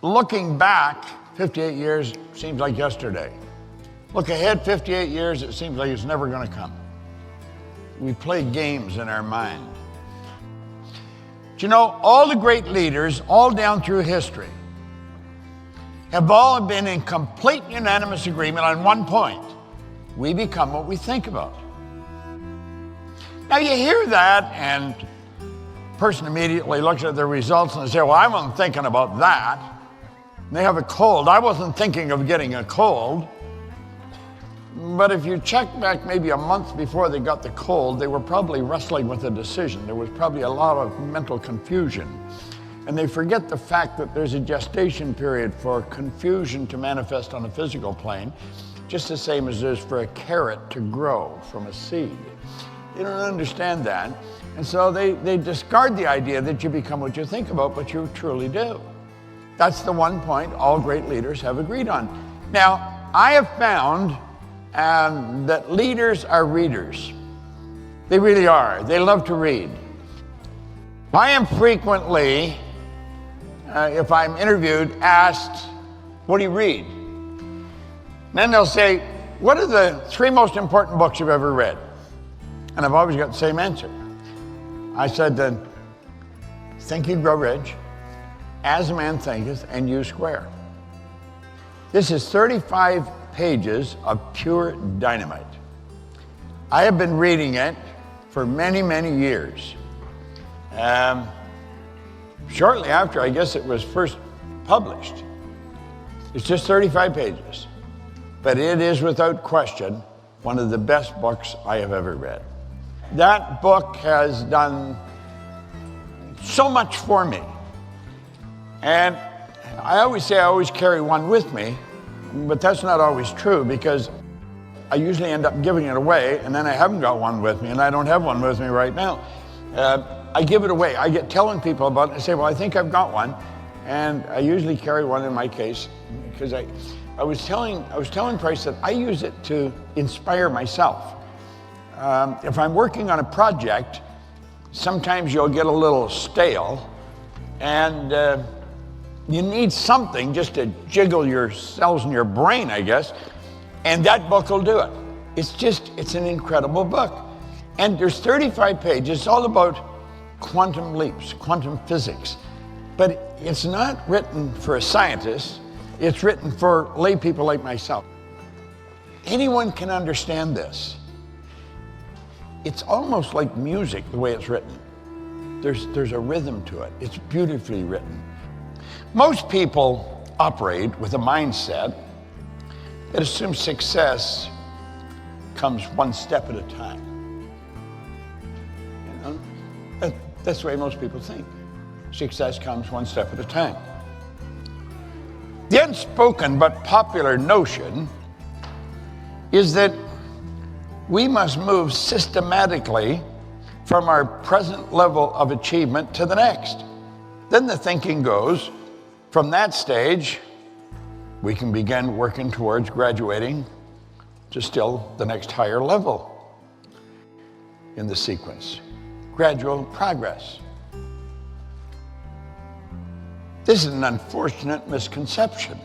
looking back, 58 years seems like yesterday. Look ahead 58 years, it seems like it's never going to come. We play games in our mind. But you know, all the great leaders, all down through history, have all been in complete unanimous agreement on one point. We become what we think about. Now you hear that and the person immediately looks at their results and they say, well, I wasn't thinking about that. And they have a cold. I wasn't thinking of getting a cold. But if you check back maybe a month before they got the cold, they were probably wrestling with a decision. There was probably a lot of mental confusion. And they forget the fact that there's a gestation period for confusion to manifest on a physical plane, just the same as there's for a carrot to grow from a seed. They don't understand that. And so they discard the idea that you become what you think about, but you truly do. That's the one point all great leaders have agreed on. Now, I have found that leaders are readers. They really are. They love to read. I am frequently, if I'm interviewed, asked, what do you read? And then they'll say, what are the 3 most important books you've ever read? And I've always got the same answer. I said, Think You Grow Rich, As a Man Thinketh, and You Square. This is 35 pages of pure dynamite. I have been reading it for many, many years. Shortly after, I guess it was first published. It's just 35 pages, but it is without question one of the best books I have ever read. That book has done so much for me. And I always say I always carry one with me, but that's not always true because I usually end up giving it away and then I haven't got one with me, and I don't have one with me right now. I give it away. I get telling people about it and say, well, I think I've got one. And I usually carry one in my case because I was telling Price that I use it to inspire myself. If I'm working on a project, sometimes you'll get a little stale and you need something just to jiggle your cells in your brain, I guess, and that book will do it. It's an incredible book. And there's 35 pages, it's all about quantum leaps, quantum physics. But it's not written for a scientist, it's written for lay people like myself. Anyone can understand this. It's almost like music, the way it's written. There's a rhythm to it. It's beautifully written. Most people operate with a mindset that assumes success comes one step at a time. You know, that's the way most people think. Success comes one step at a time. The unspoken but popular notion is that we must move systematically from our present level of achievement to the next. Then the thinking goes, from that stage, we can begin working towards graduating to still the next higher level in the sequence. Gradual progress. This is an unfortunate misconception.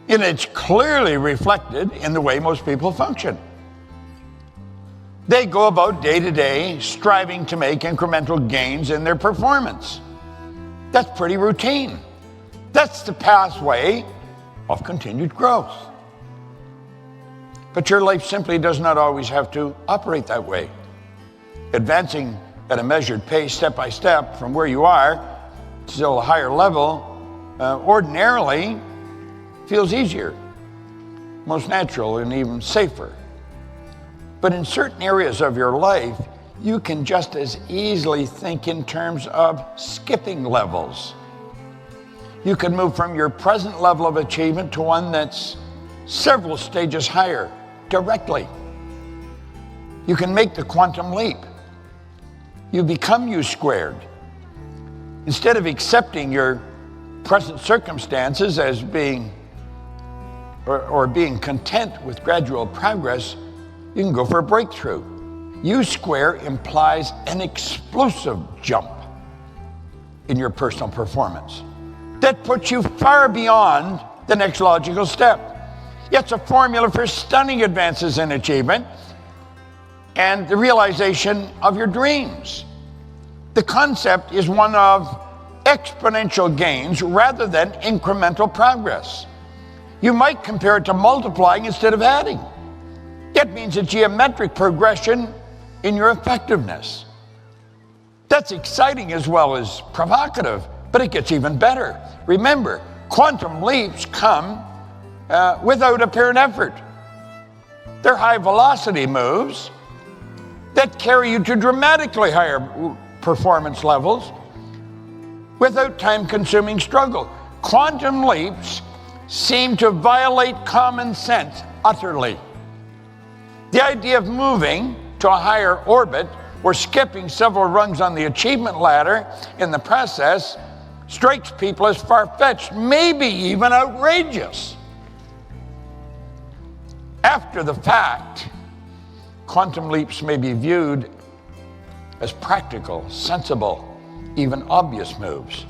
And it's clearly reflected in the way most people function. They go about day to day striving to make incremental gains in their performance. That's pretty routine. That's the pathway of continued growth. But your life simply does not always have to operate that way. Advancing at a measured pace, step by step, from where you are to still a higher level, ordinarily feels easier, most natural, and even safer. But in certain areas of your life, you can just as easily think in terms of skipping levels. You can move from your present level of achievement to one that's several stages higher directly. You can make the quantum leap. You become U squared. Instead of accepting your present circumstances as being or being content with gradual progress, you can go for a breakthrough. U square implies an explosive jump. in your personal performance that puts you far beyond the next logical step. It's a formula for stunning advances in achievement and the realization of your dreams. The concept is one of exponential gains rather than incremental progress. You might compare it to multiplying instead of adding. It means a geometric progression in your effectiveness. That's exciting as well as provocative, but it gets even better. Remember, quantum leaps come without apparent effort. They're high velocity moves that carry you to dramatically higher performance levels without time-consuming struggle. Quantum leaps seem to violate common sense utterly. The idea of moving to a higher orbit or skipping several rungs on the achievement ladder in the process strikes people as far-fetched, maybe even outrageous. After the fact, quantum leaps may be viewed as practical, sensible, even obvious moves.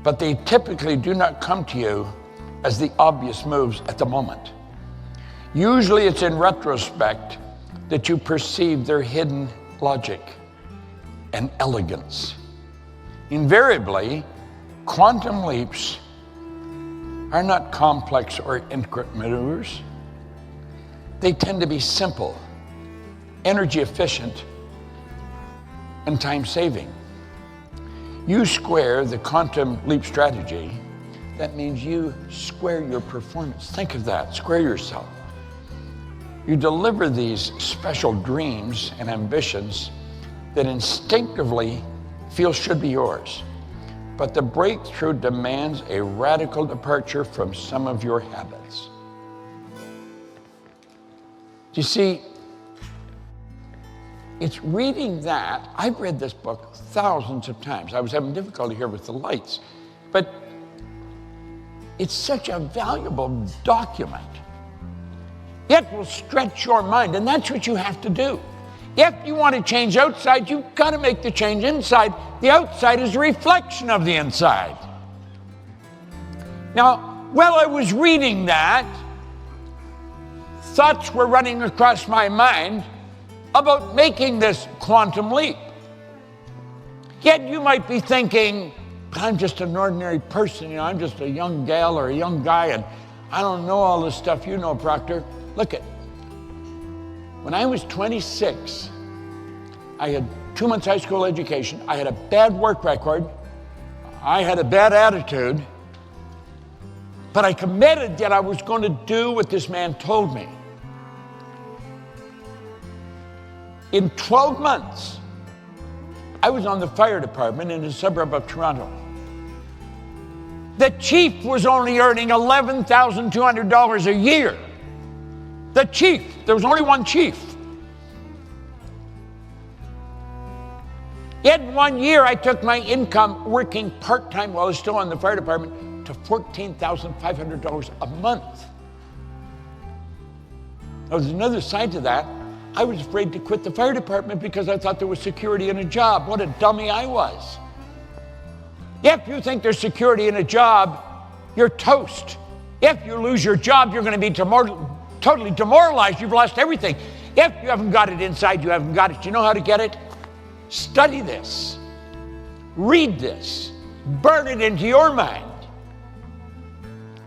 But they typically do not come to you as the obvious moves at the moment. Usually it's in retrospect that you perceive their hidden logic and elegance. Invariably, quantum leaps are not complex or intricate maneuvers. They tend to be simple, energy efficient, and time-saving. You square the quantum leap strategy, that means you square your performance. Think of that, square yourself. You deliver these special dreams and ambitions that instinctively feel should be yours. But the breakthrough demands a radical departure from some of your habits. You see, it's reading that. I've read this book thousands of times. I was having difficulty here with the lights, but it's such a valuable document. It will stretch your mind, and that's what you have to do. If you want to change outside, you've got to make the change inside. The outside is a reflection of the inside. Now, while I was reading that, thoughts were running across my mind about making this quantum leap. Yet you might be thinking, I'm just an ordinary person, I'm just a young gal or a young guy, and I don't know all this stuff you know, Proctor. Look it. When I was 26, I had 2 months high school education, I had a bad work record, I had a bad attitude, but I committed that I was going to do what this man told me. In 12 months, I was on the fire department in a suburb of Toronto. The chief was only earning $11,200 a year. The chief, there was only one chief. In 1 year, I took my income working part-time while I was still in the fire department to $14,500 a month. Now, there's another side to that. I was afraid to quit the fire department because I thought there was security in a job. What a dummy I was. If you think there's security in a job, you're toast. If you lose your job, you're going to be totally demoralized. You've lost everything. If you haven't got it inside, you haven't got it. You know how to get it? Study this. Read this. Burn it into your mind.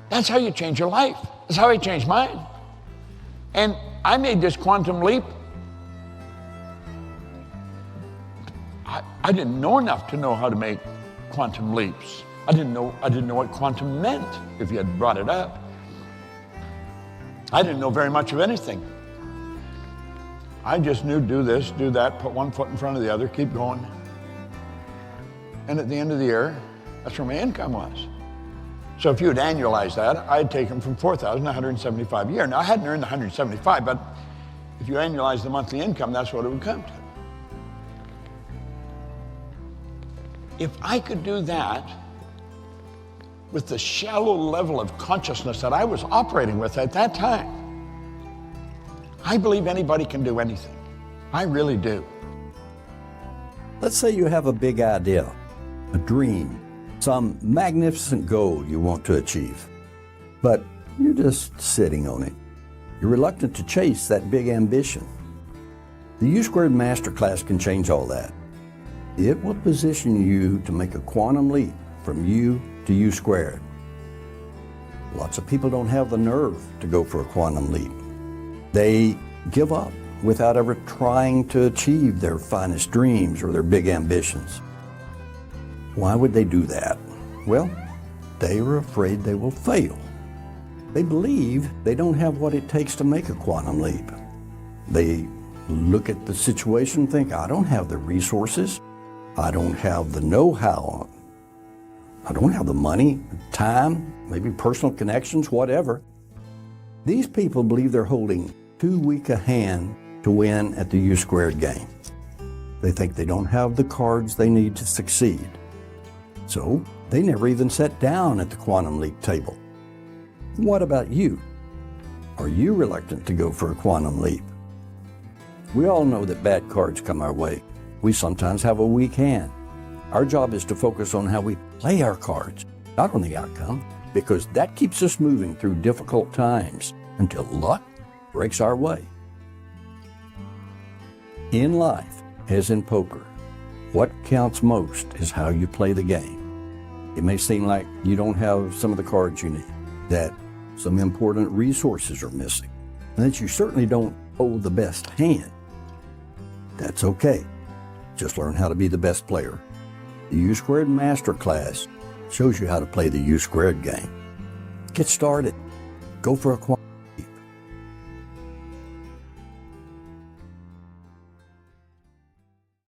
That's how you change your life. That's how I changed mine. And I made this quantum leap. I didn't know enough to know how to make quantum leaps. I didn't know what quantum meant if you had brought it up. I didn't know very much of anything. I just knew do this, do that, put one foot in front of the other, keep going. And at the end of the year, that's where my income was. So if you had annualized that, I'd taken from $4,000 to $175 a year. Now, I hadn't earned the $175, but if you annualize the monthly income, that's what it would come to. If I could do that with the shallow level of consciousness that I was operating with at that time, I believe anybody can do anything. I really do. Let's say you have a big idea. a dream, some magnificent goal you want to achieve. But you're just sitting on it. You're reluctant to chase that big ambition. The U-Squared Masterclass can change all that. It will position you to make a quantum leap from U to U-Squared. Lots of people don't have the nerve to go for a quantum leap. They give up without ever trying to achieve their finest dreams or their big ambitions. Why would they do that? Well, they are afraid they will fail. They believe they don't have what it takes to make a quantum leap. They look at the situation and think, I don't have the resources. I don't have the know-how. I don't have the money, time, maybe personal connections, whatever. These people believe they're holding too weak a hand to win at the U-Squared game. They think they don't have the cards they need to succeed. So they never even sat down at the quantum leap table. What about you? Are you reluctant to go for a quantum leap? We all know that bad cards come our way. We sometimes have a weak hand. Our job is to focus on how we play our cards, not on the outcome, because that keeps us moving through difficult times until luck breaks our way. In life, as in poker, what counts most is how you play the game. It may seem like you don't have some of the cards you need, that some important resources are missing, and that you certainly don't hold the best hand. That's okay. Just learn how to be the best player. The U-Squared Masterclass shows you how to play the U-Squared game. Get started. Go for a quantum.